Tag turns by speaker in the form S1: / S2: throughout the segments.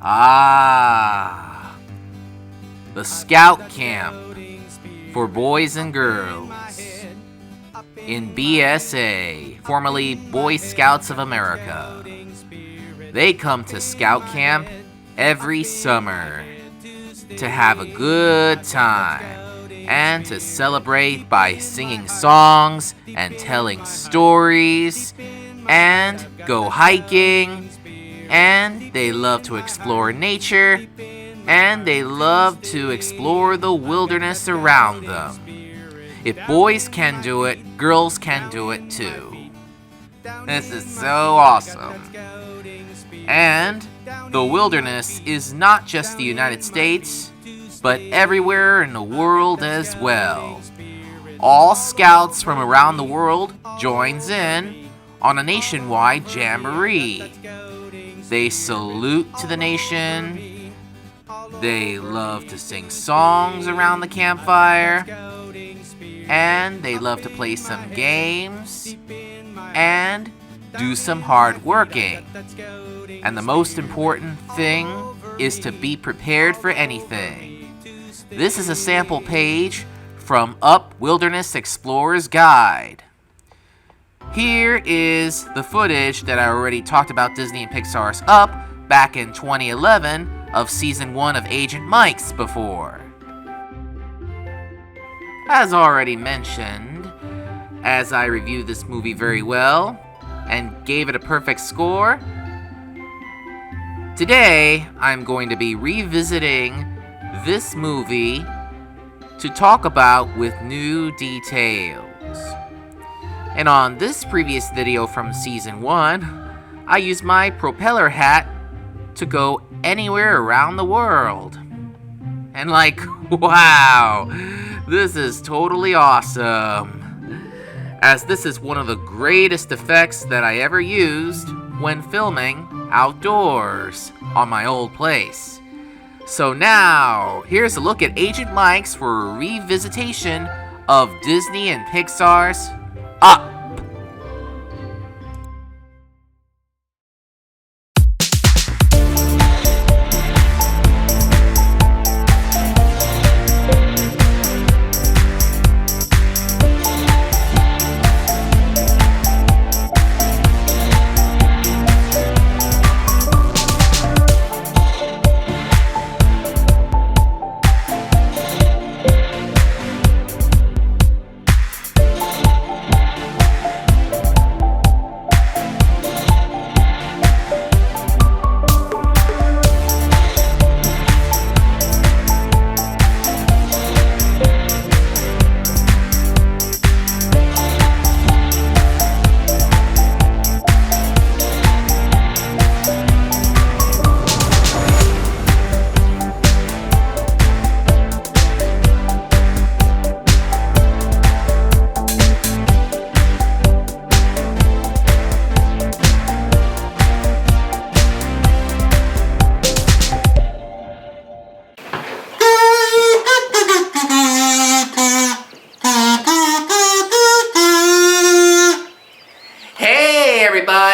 S1: Ah, the Scout Camp for boys and girls in BSA, formerly Boy Scouts of America. They come to Scout Camp every summer to have a good time and to celebrate by singing songs and telling stories and go hiking, and they love to explore nature, and they love to explore the wilderness around them. If boys can do it, girls can do it too. This is so awesome. And the wilderness is not just the United States, but everywhere in the world as well. All scouts from around the world joins in on a nationwide jamboree. They salute to the nation. They love to sing songs around the campfire. And they love to play some games. And do some hard working. And the most important thing is to be prepared for anything. This is a sample page from Up Wilderness Explorer's Guide. Here is the footage that I already talked about Disney and Pixar's Up back in 2011 of Season 1 of Agent Mike's before. As already mentioned, as I reviewed this movie very well and gave it a perfect score, today I'm going to be revisiting this movie to talk about with new details. And on this previous video from Season 1, I used my propeller hat to go anywhere around the world. And wow, this is totally awesome. As this is one of the greatest effects that I ever used when filming outdoors on my old place. So now, here's a look at Agent Mike's for a revisitation of Disney and Pixar's Up.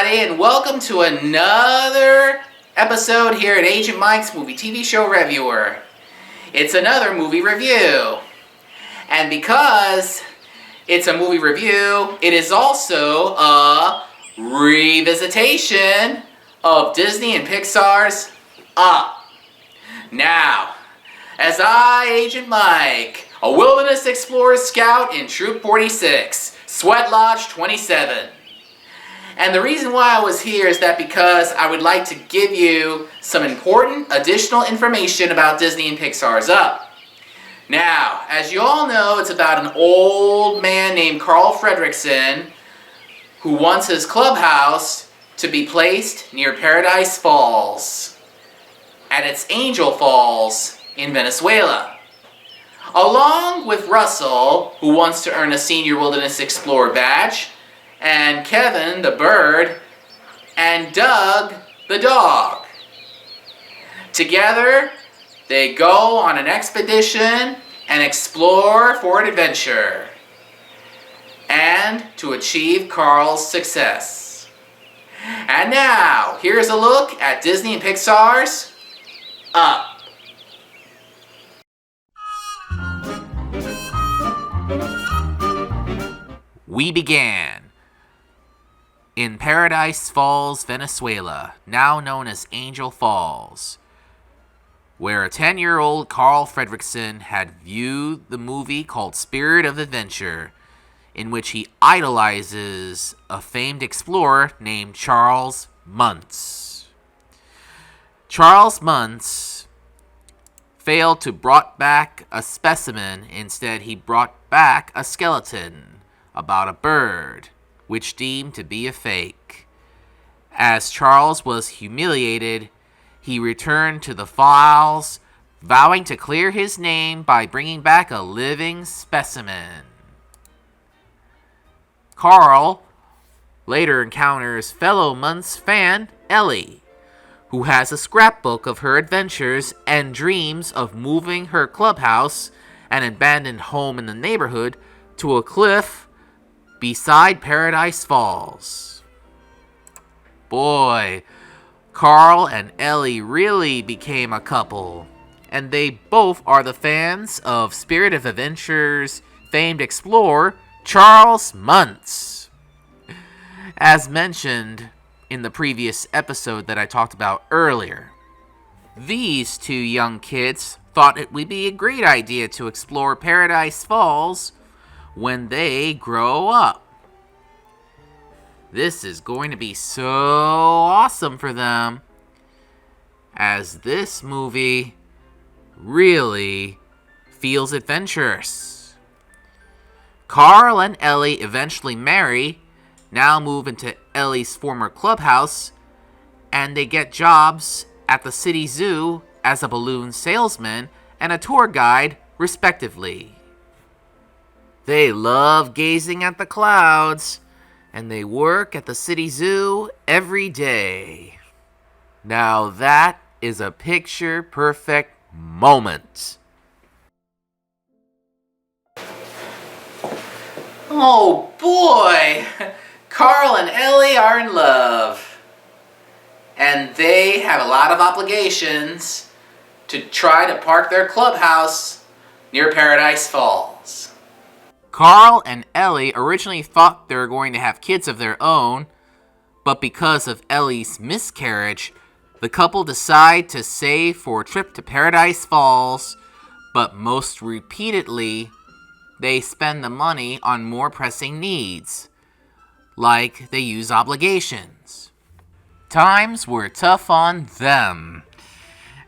S1: And welcome to another episode here at Agent Mike's Movie TV Show Revewer. It's another movie review. And because it's a movie review, it is also a revisitation of Disney and Pixar's Up. Now, as I, Agent Mike, a wilderness explorer scout in Troop 46, Sweat Lodge 27. And the reason why I was here is that because I would like to give you some important additional information about Disney and Pixar's Up. Now, as you all know, it's about an old man named Carl Fredricksen who wants his clubhouse to be placed near Paradise Falls, at its Angel Falls in Venezuela. Along with Russell, who wants to earn a Senior Wilderness Explorer badge, and Kevin, the bird, and Doug, the dog. Together, they go on an expedition and explore for an adventure, and to achieve Carl's success. And now, here's a look at Disney and Pixar's up. We began in Paradise Falls, Venezuela, now known as Angel Falls, where a 10-year-old Carl Fredricksen had viewed the movie called Spirit of Adventure, in which he idolizes a famed explorer named Charles Muntz. Charles Muntz failed to brought back a specimen. Instead, he brought back a skeleton about a bird, which deemed to be a fake. As Charles was humiliated, he returned to the files, vowing to clear his name by bringing back a living specimen. Carl later encounters fellow Muntz fan Ellie, who has a scrapbook of her adventures and dreams of moving her clubhouse, an abandoned home in the neighborhood, to a cliff beside Paradise Falls. Boy, Carl and Ellie really became a couple, and they both are the fans of Spirit of Adventure's famed explorer, Charles Muntz. As mentioned in the previous episode that I talked about earlier, these two young kids thought it would be a great idea to explore Paradise Falls when they grow up. This is going to be so awesome for them, as this movie really feels adventurous. Carl and Ellie eventually marry, now move into Ellie's former clubhouse, and they get jobs at the city zoo as a balloon salesman and a tour guide, respectively. They love gazing at the clouds, and they work at the city zoo every day. Now that is a picture-perfect moment. Oh boy! Carl and Ellie are in love. And they have a lot of obligations to try to park their clubhouse near Paradise Falls. Carl and Ellie originally thought they were going to have kids of their own, but because of Ellie's miscarriage, the couple decide to save for a trip to Paradise Falls, but most repeatedly, they spend the money on more pressing needs, like they use obligations. Times were tough on them,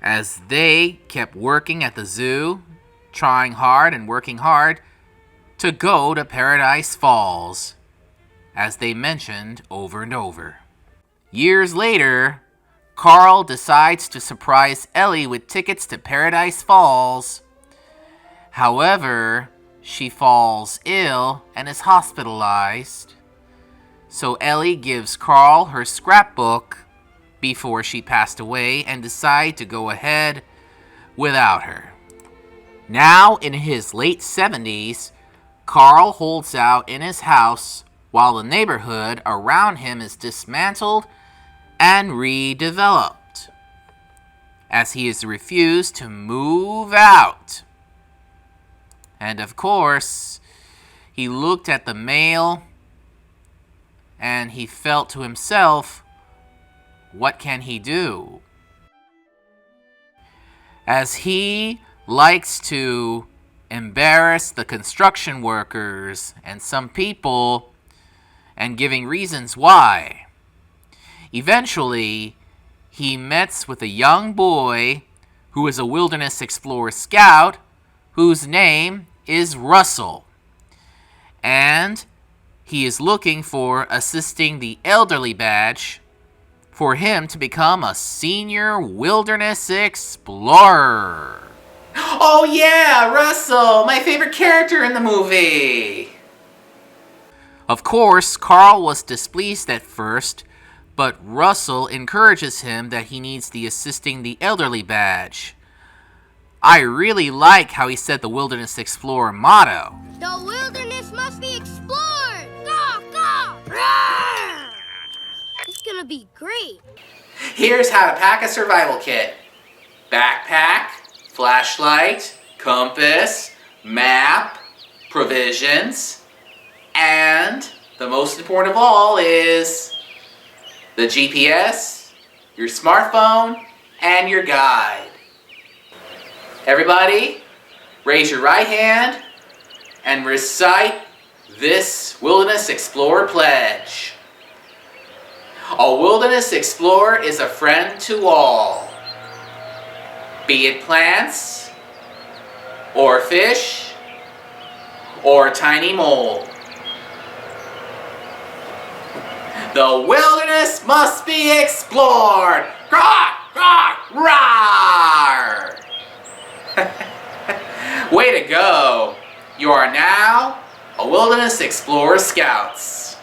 S1: as they kept working at the zoo, trying hard and working hard to go to Paradise Falls, as they mentioned over and over. Years later, Carl decides to surprise Ellie with tickets to Paradise Falls. However, she falls ill and is hospitalized. So Ellie gives Carl her scrapbook before she passed away and decide to go ahead without her. Now in his late 70s, Carl holds out in his house while the neighborhood around him is dismantled and redeveloped, as he has refused to move out. And of course, he looked at the mail and he felt to himself, what can he do? As he likes to embarrass the construction workers and some people and giving reasons why. Eventually, he meets with a young boy who is a wilderness explorer scout whose name is Russell. And he is looking for assisting the elderly badge for him to become a senior wilderness explorer. Oh yeah, Russell, my favorite character in the movie. Of course, Carl was displeased at first, but Russell encourages him that he needs the assisting the elderly badge. I really like how he said the Wilderness Explorer motto.
S2: The wilderness must be explored! Go, go! Roar! It's gonna be great.
S1: Here's how to pack a survival kit. backpack, flashlight, compass, map, provisions, and the most important of all is the GPS, your smartphone, and your guide. Everybody, raise your right hand and recite this Wilderness Explorer pledge. A wilderness explorer is a friend to all, be it plants, or fish, or tiny mole. The wilderness must be explored! Roar! Roar! Roar! Way to go! You are now a Wilderness Explorer Scouts.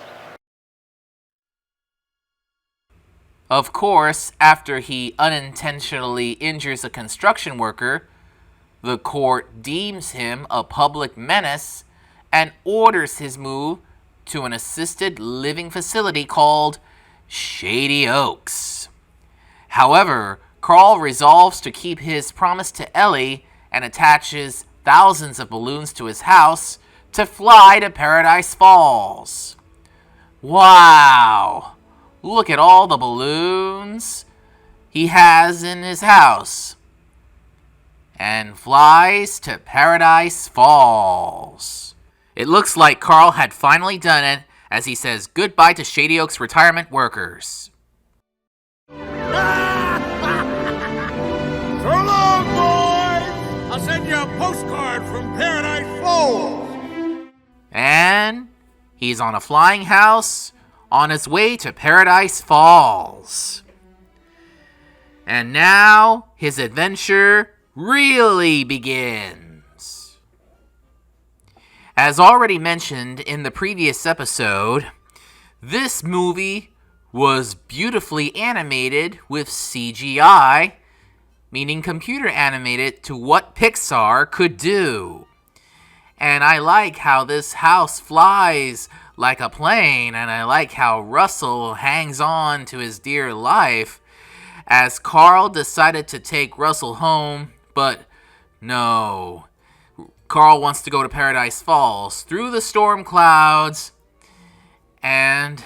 S1: Of course, after he unintentionally injures a construction worker, the court deems him a public menace and orders his move to an assisted living facility called Shady Oaks. However, Carl resolves to keep his promise to Ellie and attaches thousands of balloons to his house to fly to Paradise Falls. Wow! Look at all the balloons he has in his house. And flies to Paradise Falls. It looks like Carl had finally done it as he says goodbye to Shady Oaks retirement workers.
S3: So long, boys! I'll send you a postcard from Paradise Falls.
S1: And he's on a flying house on his way to Paradise Falls. And now his adventure really begins. As already mentioned in the previous episode, this movie was beautifully animated with CGI, meaning computer animated to what Pixar could do. And I like how this house flies like a plane, and I like how Russell hangs on to his dear life as Carl decided to take Russell home, but no. Carl wants to go to Paradise Falls through the storm clouds, and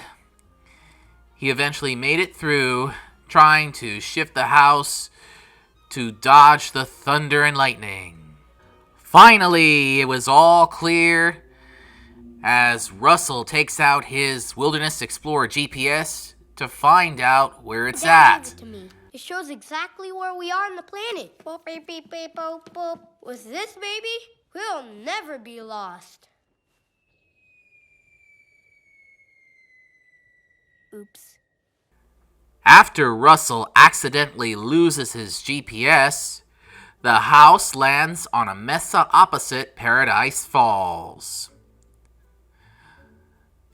S1: he eventually made it through, trying to shift the house to dodge the thunder and lightning. Finally, it was all clear as Russell takes out his Wilderness Explorer GPS to find out where it's
S2: Dad
S1: at.
S2: gave it to me. It shows exactly where we are on the planet. Boop, beep, beep, beep, boop, boop. With this baby, we'll never be lost. Oops.
S1: After Russell accidentally loses his GPS, the house lands on a mesa opposite Paradise Falls.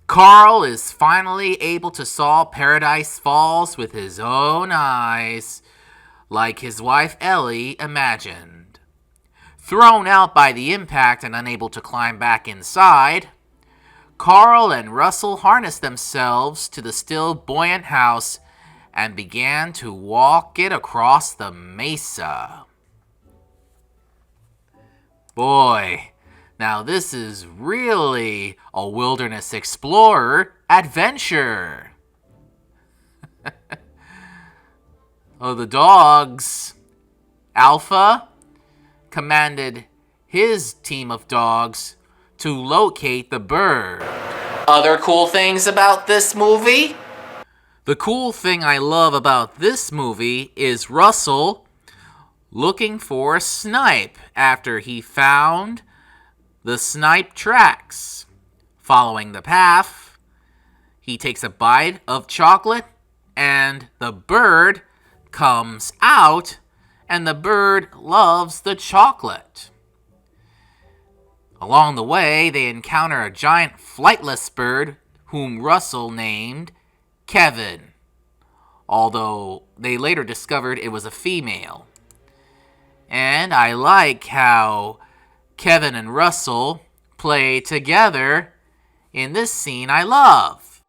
S1: Carl is finally able to saw Paradise Falls with his own eyes, like his wife Ellie imagined. Thrown out by the impact and unable to climb back inside, Carl and Russell harnessed themselves to the still buoyant house and began to walk it across the mesa. Boy, now this is really a Wilderness Explorer adventure. Oh, the dogs. Alpha commanded his team of dogs to locate the bird. Other cool things about this movie? The cool thing I love about this movie is Russell looking for a snipe after he found the snipe tracks. Following the path, he takes a bite of chocolate and the bird comes out, and the bird loves the chocolate. Along the way, they encounter a giant flightless bird whom Russell named Kevin, although they later discovered it was a female. And I like how Kevin and Russell play together in this scene I love.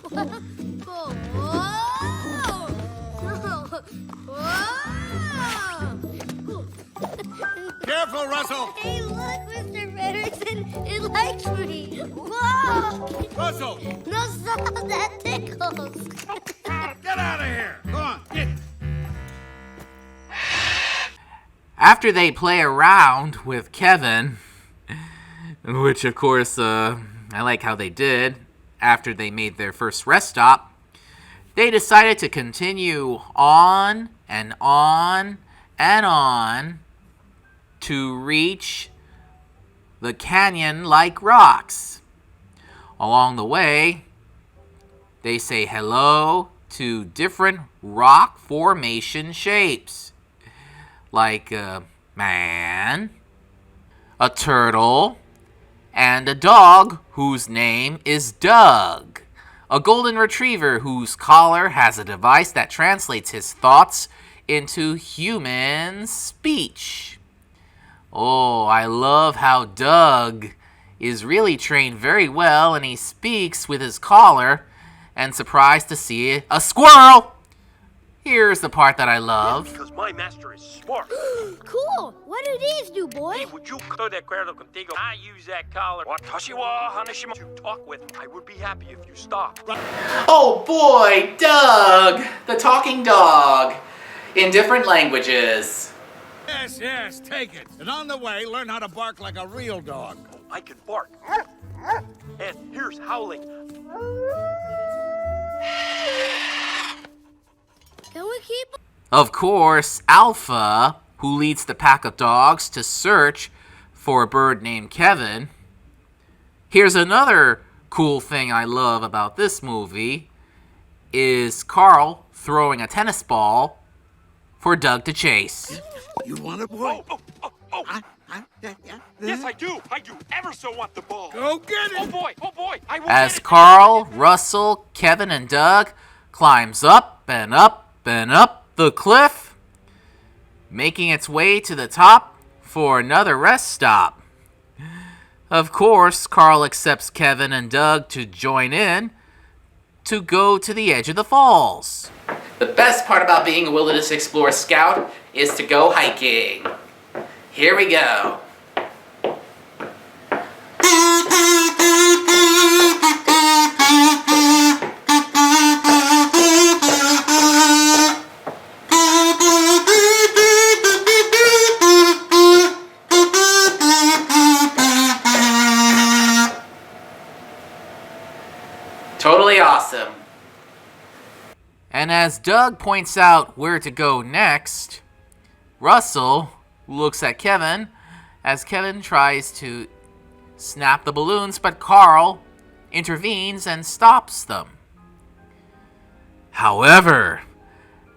S2: Whoa.
S3: careful, Russell.
S2: Hey, look, Mr. Patterson. It likes me. Whoa!
S3: Russell,
S2: No, stop. That tickles.
S3: get out of here. Go on, get.
S1: After they play around with Kevin, which of course, I like how they did, after they made their first rest stop, they decided to continue on and on and on to reach the canyon-like rocks. Along the way, they say hello to different rock formation shapes, like a man, a turtle, and a dog whose name is Doug, a golden retriever whose collar has a device that translates his thoughts into human speech. Oh, I love how Doug is really trained very well, and he speaks with his collar, and surprised to see a squirrel. Here's the part that I love.
S4: Because my master is smart.
S2: Cool. What do these do, boy?
S4: Hey, would you estoy de acuerdo contigo? I use that collar. Watashi wa hanashima to talk with. I would be happy if you stop.
S1: Oh boy, Doug, the talking dog, in different languages.
S3: Yes, yes, take it. And on the way, learn how to bark like a real dog.
S4: I can bark. And here's howling.
S2: Can we keep...
S1: Of course, Alpha, who leads the pack of dogs to search for a bird named Kevin. Here's another cool thing I love about this movie, is Carl throwing a tennis ball for Doug to chase.
S3: You want a boy?
S4: Oh. Yes, I do. I do ever so want the ball.
S3: Go get it.
S4: Oh boy. I will
S1: As
S4: get it.
S1: Carl, Russell, Kevin, and Doug climbs up and up and up the cliff, making its way to the top for another rest stop. Of course, Carl accepts Kevin and Doug to join in to go to the edge of the falls. The best part about being a Wilderness Explorer Scout is to go hiking. Here we go. Totally awesome. And as Doug points out where to go next, Russell looks at Kevin as Kevin tries to snap the balloons, but Carl intervenes and stops them. However,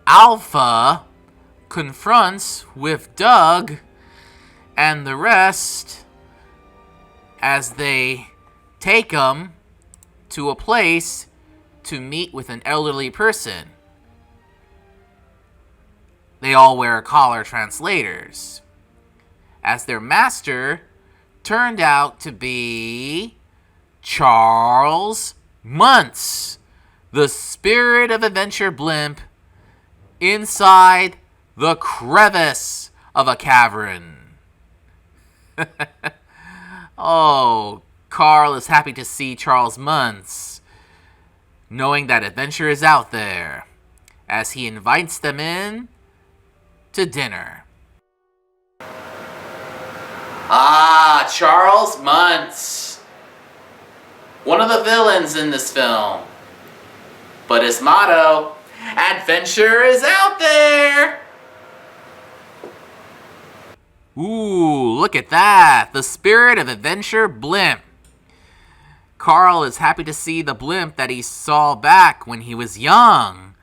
S1: Alpha confronts with Doug and the rest as they take him to a place to meet with an elderly person. They all wear collar translators, as their master turned out to be Charles Muntz, the spirit of adventure blimp inside the crevice of a cavern. Oh, Carl is happy to see Charles Muntz, knowing that adventure is out there, as he invites them in to dinner. Ah, Charles Muntz. One of the villains in this film. But his motto, adventure is out there! Ooh, look at that! The spirit of adventure blimp. Carl is happy to see the blimp that he saw back when he was young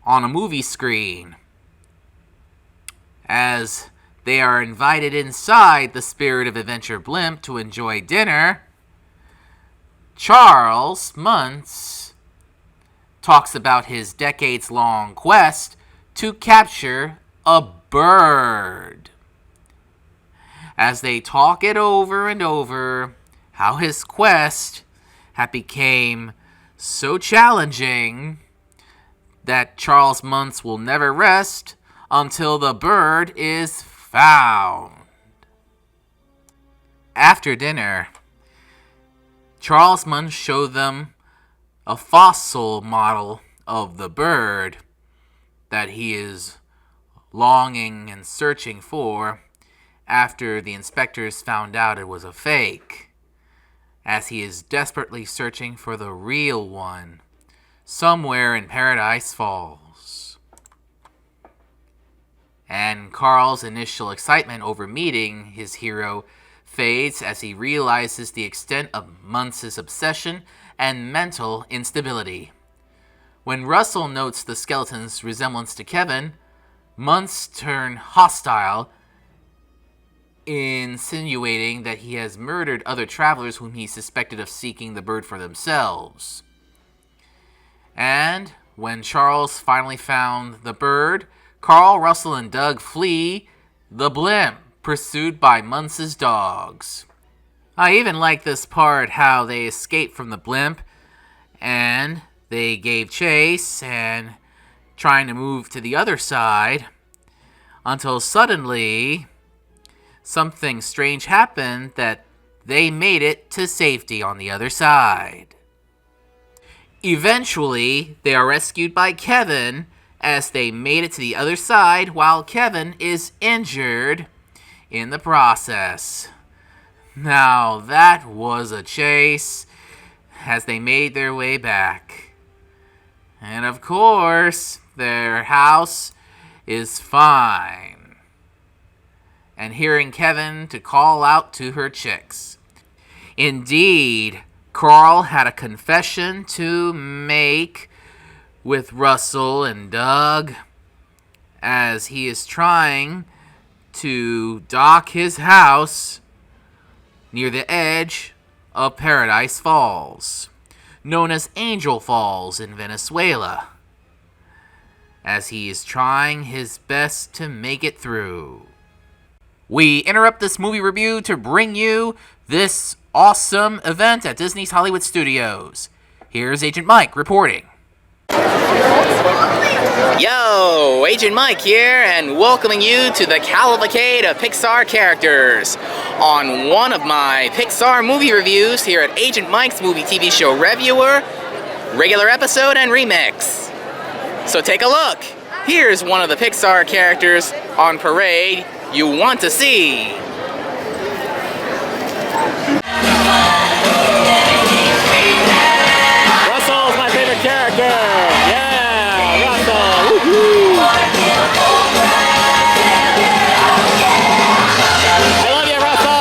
S1: on a movie screen. As they are invited inside the Spirit of Adventure blimp to enjoy dinner, Charles Muntz talks about his decades-long quest to capture a bird. As they talk it over and over, how his quest had became so challenging that Charles Muntz will never rest until the bird is found. after dinner, Charles Muntz showed them a fossil model of the bird that he is longing and searching for after the inspectors found out it was a fake, as he is desperately searching for the real one somewhere in Paradise Falls. And Carl's initial excitement over meeting his hero fades as he realizes the extent of Muntz's obsession and mental instability. When Russell notes the skeleton's resemblance to Kevin, Muntz turns hostile, insinuating that he has murdered other travelers whom he suspected of seeking the bird for themselves. And when Charles finally found the bird, Carl, Russell, and Doug flee the blimp, pursued by Muntz's dogs. I even like this part, how they escaped from the blimp and they gave chase and trying to move to the other side until suddenly something strange happened that they made it to safety on the other side. Eventually, they are rescued by Kevin as they made it to the other side while Kevin is injured in the process. Now that was a chase as they made their way back. And of course, their house is fine. And hearing Kevin to call out to her chicks. Indeed, Carl had a confession to make with Russell and Doug as he is trying to dock his house near the edge of Paradise Falls, known as Angel Falls in Venezuela, as he is trying his best to make it through. We interrupt this movie review to bring you this awesome event at Disney's Hollywood Studios. Here's Agent Mike reporting. Yo, Agent Mike here, and welcoming you to the cavalcade of Pixar characters on one of my Pixar movie reviews here at Agent Mike's movie TV show Revewer, regular episode and remix. So take a look. Here's one of the Pixar characters on parade you want to see. Russell's my favorite character. Yeah, Russell. Woo-hoo. I love you, Russell.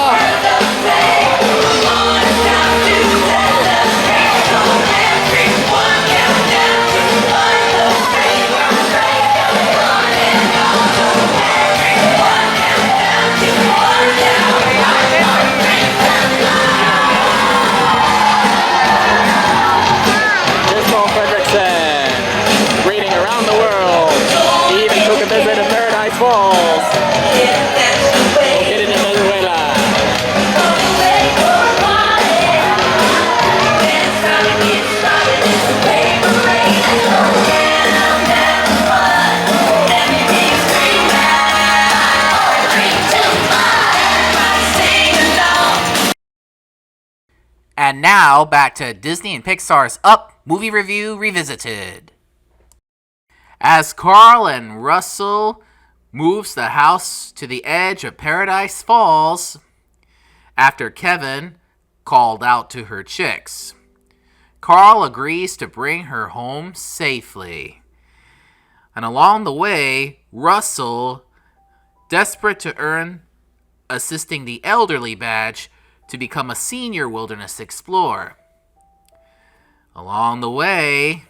S1: Falls. Located in Venezuela. And now back to Disney and Pixar's Up Movie Review Revisited. As Carl and Russell moves the house to the edge of Paradise Falls after Kevin called out to her chicks, Carl agrees to bring her home safely. And along the way, Russell, desperate to earn assisting the elderly badge to become a senior wilderness explorer. Along the way,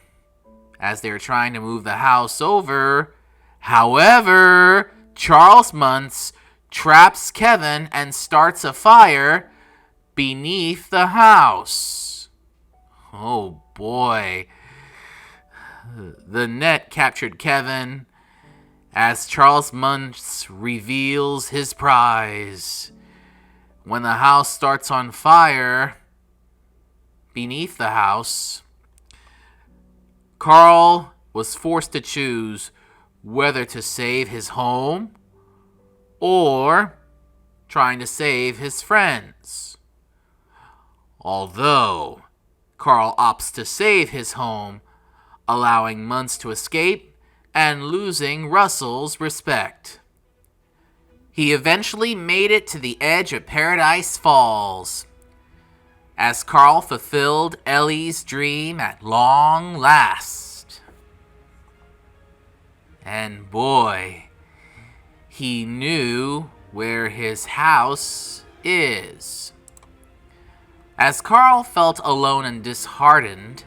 S1: as they're trying to move the house over, however, Charles Muntz traps Kevin and starts a fire beneath the house. Oh boy. The net captured Kevin as Charles Muntz reveals his prize. When the house starts on fire beneath the house, Carl was forced to choose whether to save his home or trying to save his friends. Although Carl opts to save his home, allowing Muntz to escape and losing Russell's respect. He eventually made it to the edge of Paradise Falls, as Carl fulfilled Ellie's dream at long last. And boy, he knew where his house is. As Carl felt alone and disheartened,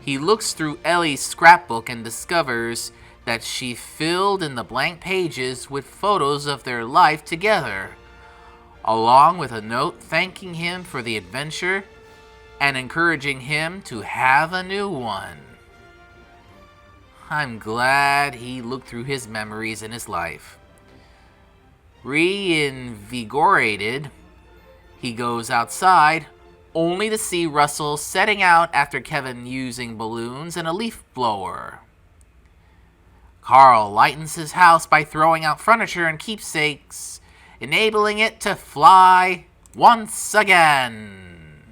S1: he looks through Ellie's scrapbook and discovers that she filled in the blank pages with photos of their life together, along with a note thanking him for the adventure and encouraging him to have a new one. I'm glad he looked through his memories in his life. Reinvigorated, he goes outside, only to see Russell setting out after Kevin using balloons and a leaf blower. Carl lightens his house by throwing out furniture and keepsakes, enabling it to fly once again.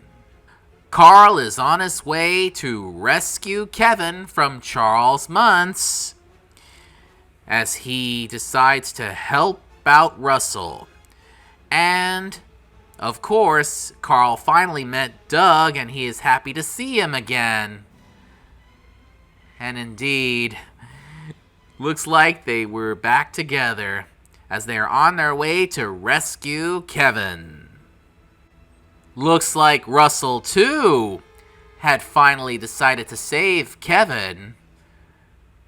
S1: Carl is on his way to rescue Kevin from Charles Muntz as he decides to help out Russell. And of course, Carl finally met Doug, and he is happy to see him again. And indeed, looks like they were back together as they are on their way to rescue Kevin. Looks like Russell, too, had finally decided to save Kevin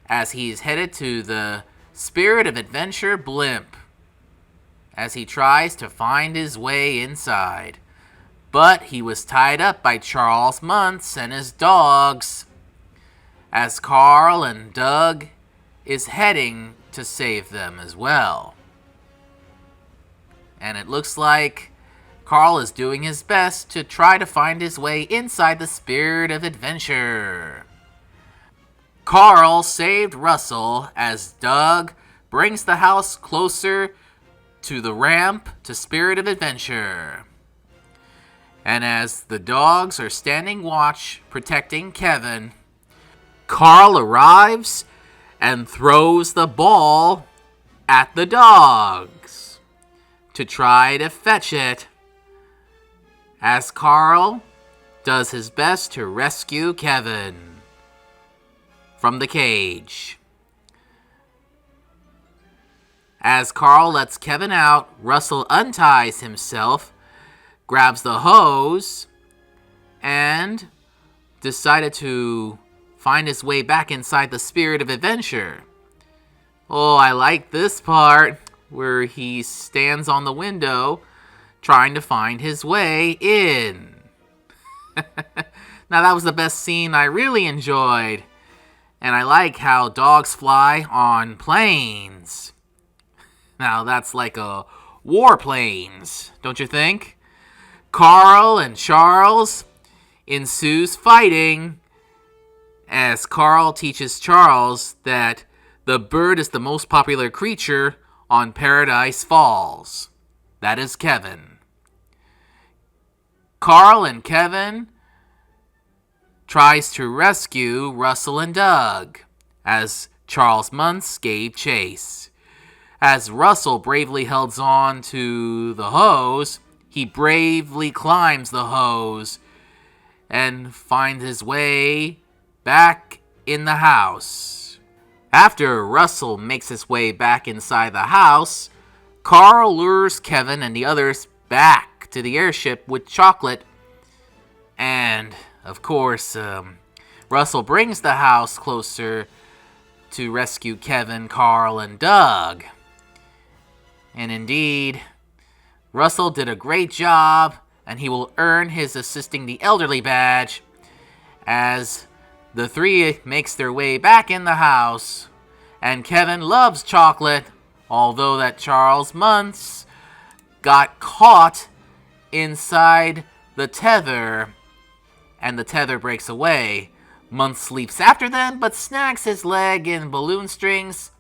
S1: as he's headed to the Spirit of Adventure blimp, as he tries to find his way inside. But he was tied up by Charles Muntz and his dogs, as Carl and Doug is heading to save them as well. And it looks like Carl is doing his best to try to find his way inside the Spirit of Adventure. Carl saved Russell as Doug brings the house closer to the ramp to Spirit of Adventure. And as the dogs are standing watch protecting Kevin, Carl arrives and throws the ball at the dogs to try to fetch it, as Carl does his best to rescue Kevin from the cage. As Carl lets Kevin out, Russell unties himself, grabs the hose, and decided to find his way back inside the Spirit of Adventure. Oh, I like this part where he stands on the window trying to find his way in. Now that was the best scene I really enjoyed. And I like how dogs fly on planes. Now that's like a warplanes, don't you think? Carl and Charles ensues fighting as Carl teaches Charles that the bird is the most popular creature on Paradise Falls. That is Kevin. Carl and Kevin tries to rescue Russell and Doug as Charles Muntz gave chase. As Russell bravely holds on to the hose, he bravely climbs the hose and finds his way back in the house. After Russell makes his way back inside the house, Carl lures Kevin and the others back to the airship with chocolate. And, of course, Russell brings the house closer to rescue Kevin, Carl, and Doug. And indeed, Russell did a great job, and he will earn his Assisting the Elderly badge as the three makes their way back in the house. And Kevin loves chocolate, although that Charles Muntz got caught inside the tether, and the tether breaks away. Muntz leaps after them, but snags his leg in balloon strings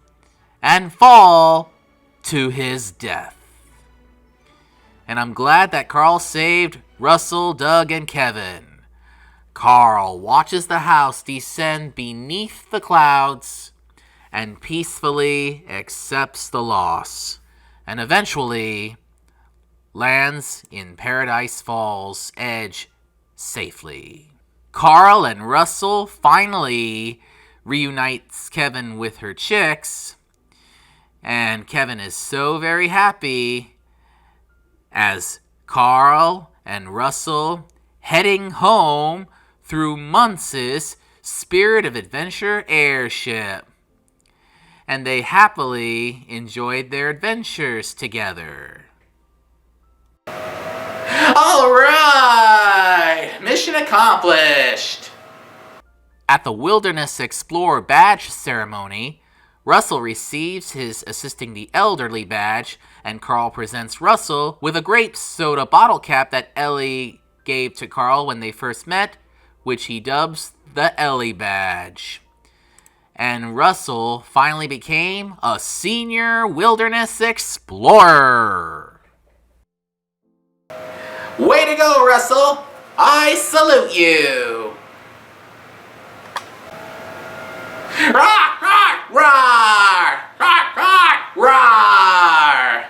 S1: and fall to his death. And I'm glad that Carl saved Russell, Doug, and Kevin. Carl watches the house descend beneath the clouds and peacefully accepts the loss, and eventually lands in Paradise Falls Edge safely. Carl and Russell finally reunites Kevin with her chicks, and Kevin is so very happy as Carl and Russell heading home through Muntz's Spirit of Adventure airship. And they happily enjoyed their adventures together. Alright! Mission accomplished! At the Wilderness Explorer badge ceremony, Russell receives his Assisting the Elderly badge, and Carl presents Russell with a grape soda bottle cap that Ellie gave to Carl when they first met, which he dubs the Ellie badge. And Russell finally became a senior wilderness explorer. Way to go, Russell! I salute you! Roar, roar, roar, roar, roar!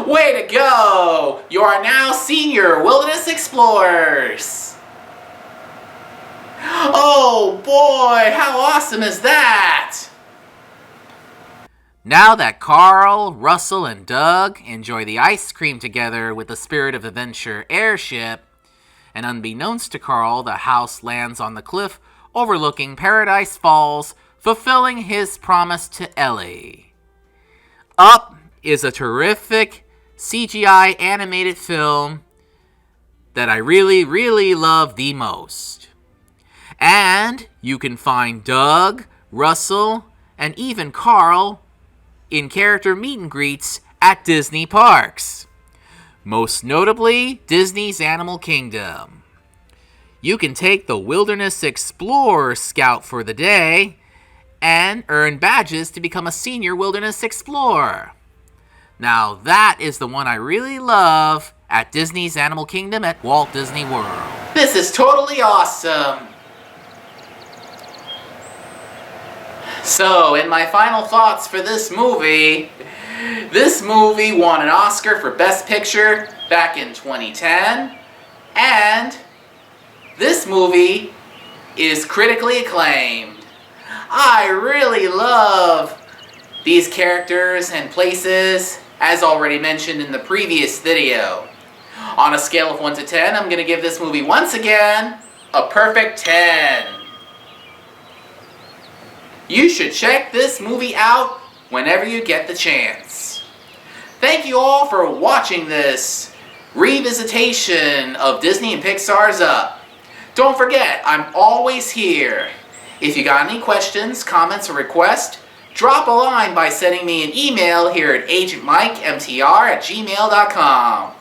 S1: Way to go! You are now senior wilderness explorers! Oh boy, how awesome is that? Now that Carl, Russell, and Doug enjoy the ice cream together with the Spirit of Adventure airship, and unbeknownst to Carl, the house lands on the cliff overlooking Paradise Falls, fulfilling his promise to Ellie. Up is a terrific CGI animated film that I really, really love the most. And you can find Doug, Russell, and even Carl in character meet and greets at Disney parks. Most notably, Disney's Animal Kingdom. You can take the Wilderness Explorer Scout for the day and earn badges to become a senior Wilderness Explorer. Now that is the one I really love at Disney's Animal Kingdom at Walt Disney World. This is totally awesome! So, in my final thoughts for this movie won an Oscar for Best Picture back in 2010, and this movie is critically acclaimed. I really love these characters and places, as already mentioned in the previous video. On a scale of 1 to 10, I'm going to give this movie once again a perfect 10. You should check this movie out whenever you get the chance. Thank you all for watching this revisitation of Disney and Pixar's Up. Don't forget, I'm always here. If you got any questions, comments, or requests, drop a line by sending me an email here at AgentMikeMTR@gmail.com.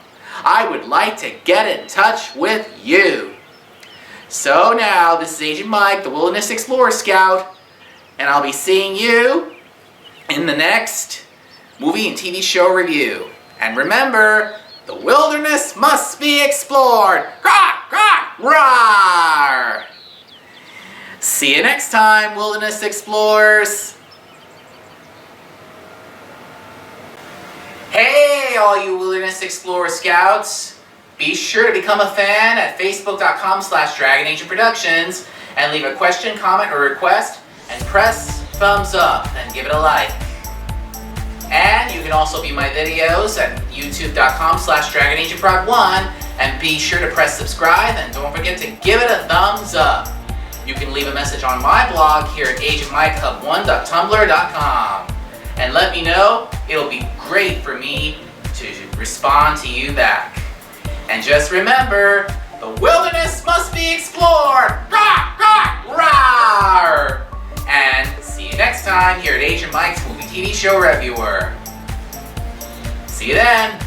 S1: I would like to get in touch with you. So now, this is Agent Mike, the Wilderness Explorer Scout, and I'll be seeing you in the next movie and TV show review. And remember, the wilderness must be explored! Roar, roar, roar! See you next time, Wilderness Explorers! Hey, all you Wilderness Explorer Scouts! Be sure to become a fan at facebook.com/DragonAgentProductions and leave a question, comment, or request, and press thumbs up and give it a like. And you can also view my videos at youtube.com/DragonAgentProd1 and be sure to press subscribe and don't forget to give it a thumbs up. You can leave a message on my blog here at AgentMikeHub1.tumblr.com and let me know. It'll be great for me to respond to you back. And just remember, the wilderness must be explored! Roar, roar, roar! And see you next time here at Agent Mike's Movie TV Show Reviewer. See you then!